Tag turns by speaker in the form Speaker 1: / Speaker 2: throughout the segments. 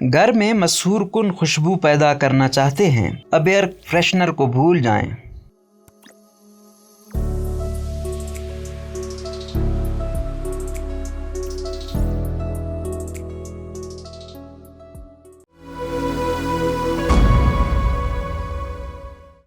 Speaker 1: घर में मशहूर कुन खुशबू पैदा करना चाहते हैं? अब एयर फ्रेशनर को भूल जाएं।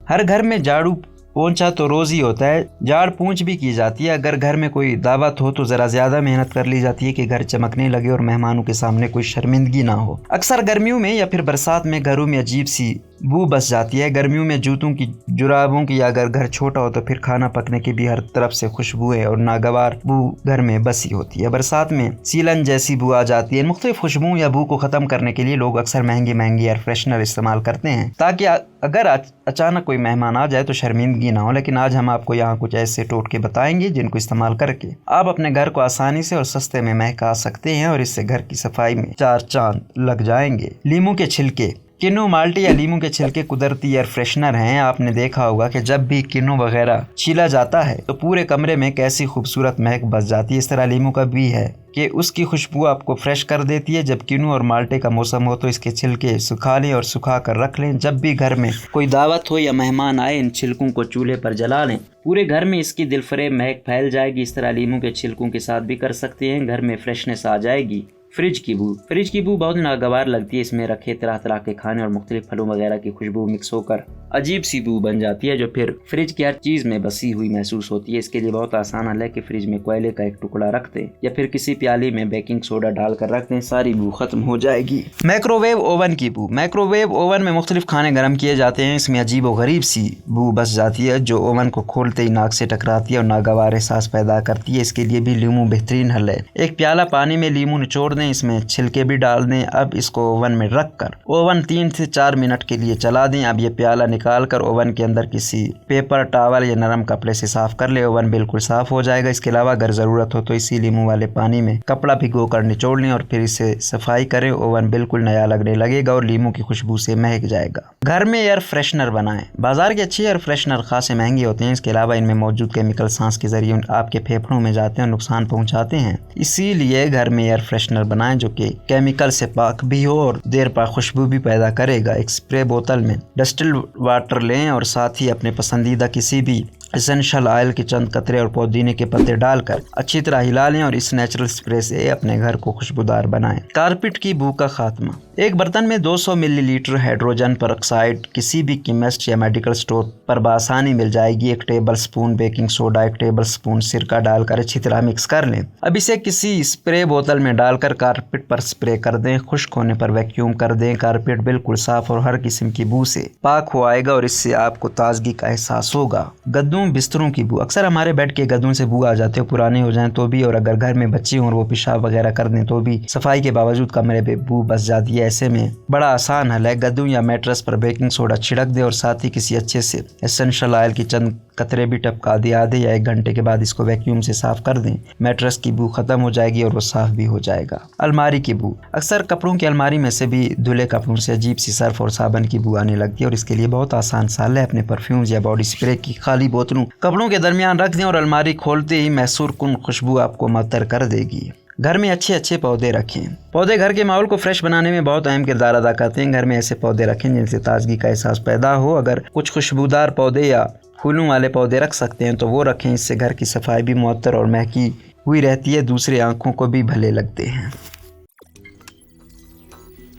Speaker 1: हर घर में झाड़ू पोंछा तो रोज ही होता है, झाड़ पूंछ भी की जाती है। अगर घर में कोई दावत हो तो जरा ज्यादा मेहनत कर ली जाती है कि घर चमकने लगे और मेहमानों के सामने कोई शर्मिंदगी ना हो। अक्सर गर्मियों में या फिर बरसात में घरों में अजीब सी बू बस जाती है। गर्मियों में जूतों की, जुराबों की, या अगर घर छोटा हो तो फिर खाना पकने की भी हर तरफ से खुशबुएं और नागवार बू घर में बसी होती है। बरसात में सीलन जैसी बू आ जाती है। मुख्तलिफ खुशबू या बू को खत्म करने के लिए लोग अक्सर महंगी एयर फ्रेशनर इस्तेमाल करते हैं ताकि अगर अचानक कोई मेहमान आ जाए तो शर्मिंदगी ना हो। लेकिन आज हम आपको यहाँ कुछ ऐसे टोटके बताएंगे जिनको इस्तेमाल करके आप अपने घर को आसानी से और सस्ते में महका सकते हैं और इससे घर की सफाई में 4 चांद लग जाएंगे। लीमू के छिलके। किन्नू, माल्टे या लीमू के छिलके कुदरती एयर फ्रेशनर हैं। आपने देखा होगा कि जब भी किन्नू वगैरह छीला जाता है तो पूरे कमरे में कैसी खूबसूरत महक बस जाती है। इस तरह लीमू का भी है कि उसकी खुशबू आपको फ्रेश कर देती है। जब किन्नू और माल्टे का मौसम हो तो इसके छिलके सुखा लें और सुखा कर रख लें। जब भी घर में कोई दावत हो या मेहमान आए, इन छिलकों को चूल्हे पर जला लें। पूरे घर में इसकी दिलफरेब महक फैल जाएगी। इस तरह लीमू के छिलकों के साथ भी कर सकते हैं, घर में फ्रेशनेस आ जाएगी। फ्रिज की बू। फ्रिज की बू बहुत नागवार लगती है। इसमें रखे तरह तरह के खाने और मुख्तलिफ फलों वगैरह की खुशबू मिक्स होकर अजीब सी बू बन जाती है जो फिर फ्रिज की हर चीज में बसी हुई महसूस होती है। इसके लिए बहुत आसान हल है कि फ्रिज में कोयले का एक टुकड़ा रख दें या फिर किसी प्याली में बेकिंग सोडा डालकर रख दें, सारी बू खत्म हो जाएगी। माइक्रोवेव ओवन की बू। माइक्रोवेव ओवन में मुख्तलिफ खाने गर्म किए जाते हैं। इसमें अजीब और गरीब सी बू बस जाती है जो ओवन को खोलते ही नाक से टकराती है और नागवार एहसास पैदा करती है। इसके लिए भी लीमू बेहतरीन हल है। एक प्याला पानी में लीमू निचोड़ दें, इसमें छिलके भी डाल दें। अब इसको ओवन में रख कर ओवन 3 से 4 मिनट के लिए चला दें। अब ये प्याला निकाल कर ओवन के अंदर किसी पेपर टॉवल या नरम कपड़े से साफ कर ले। ओवन बिल्कुल साफ हो जाएगा। इसके अलावा अगर जरूरत हो तो इसी लीमू वाले पानी में कपड़ा भिगो कर निचोड़ लें और फिर इसे सफाई करें। ओवन बिल्कुल नया लगने लगेगा और लीमू की खुशबू से महक जाएगा। घर में एयर फ्रेशनर बनाएं। बाजार के अच्छे एयर फ्रेशनर खासे महंगे होते हैं। इसके अलावा इनमें मौजूद केमिकल सांस के जरिए आपके फेफड़ों में जाते हैं और नुकसान पहुंचाते हैं। इसीलिए घर में एयर फ्रेशनर बनाएं जो कि केमिकल से पाक भी हो और देर पर खुशबू भी पैदा करेगा। एक स्प्रे बोतल में डिस्टिल्ड वाटर लें और साथ ही अपने पसंदीदा किसी भी एसेंशियल ऑयल के चंद कतरे और पुदीने के पत्ते डालकर अच्छी तरह हिला लें और इस नेचुरल स्प्रे से अपने घर को खुशबूदार बनाएं। कारपेट की बू का खात्मा। एक बर्तन में 200 मिलीलीटर हाइड्रोजन परऑक्साइड किसी भी केमिस्ट या मेडिकल स्टोर पर बआसानी मिल जाएगी। 1 table spoon baking soda, 1 table spoon सिरका डालकर अच्छी तरह मिक्स कर लें। अब इसे किसी स्प्रे बोतल में डालकर कारपेट पर स्प्रे कर दें। खुश्क होने पर वैक्यूम कर दें। कारपेट बिल्कुल साफ और हर किस्म की बू से पाक हो आएगा और इससे आपको ताजगी का एहसास होगा। गद्दों बिस्तरों की बू। अक्सर हमारे बेड के गद्दों से बू आ जाते हो, पुराने हो जाएं तो भी, और अगर घर में बच्चे हों और वो पेशाब वगैरह कर दें तो भी सफाई के बावजूद कमरे पे बू बस जाती है। ऐसे में बड़ा आसान हल है, गद्दों या मैट्रेस पर बेकिंग सोडा छिड़क दे और साथ ही किसी अच्छे से एसेंशियल ऑयल की चंद कतरे भी टपका दे। आधे या 1 घंटे के बाद इसको वैक्यूम से साफ कर दें। मैट्रेस की बू खत्म हो जाएगी और वो साफ भी हो जाएगा। अलमारी की बू। अक्सर कपड़ों की अलमारी में से भी धुले कपड़ों से अजीब सी सर्फ और साबन की बू आने लगती है और इसके लिए बहुत आसान साल है। अपने परफ्यूम्स या बॉडी स्प्रे की खाली बोतलों कपड़ों के दरमियान रख दें और अलमारी खोलते ही महसूर कुन खुशबू आपको मअतर कर देगी। घर में अच्छे पौधे रखें। पौधे घर के माहौल को फ्रेश बनाने में बहुत अहम किरदार अदा करते हैं। घर में ऐसे पौधे रखें जिनसे ताजगी का एहसास पैदा हो। अगर कुछ खुशबूदार पौधे या फूलों वाले पौधे रख सकते हैं तो वो रखें। इससे घर की सफाई भी मुअत्तर और महकी हुई रहती है, दूसरी आंखों को भी भले लगते हैं।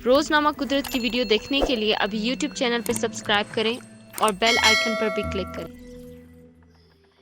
Speaker 2: रोजनामा कुदरत की वीडियो देखने के लिए अभी YouTube चैनल पर सब्सक्राइब करें और बेल आइकन पर भी क्लिक करें।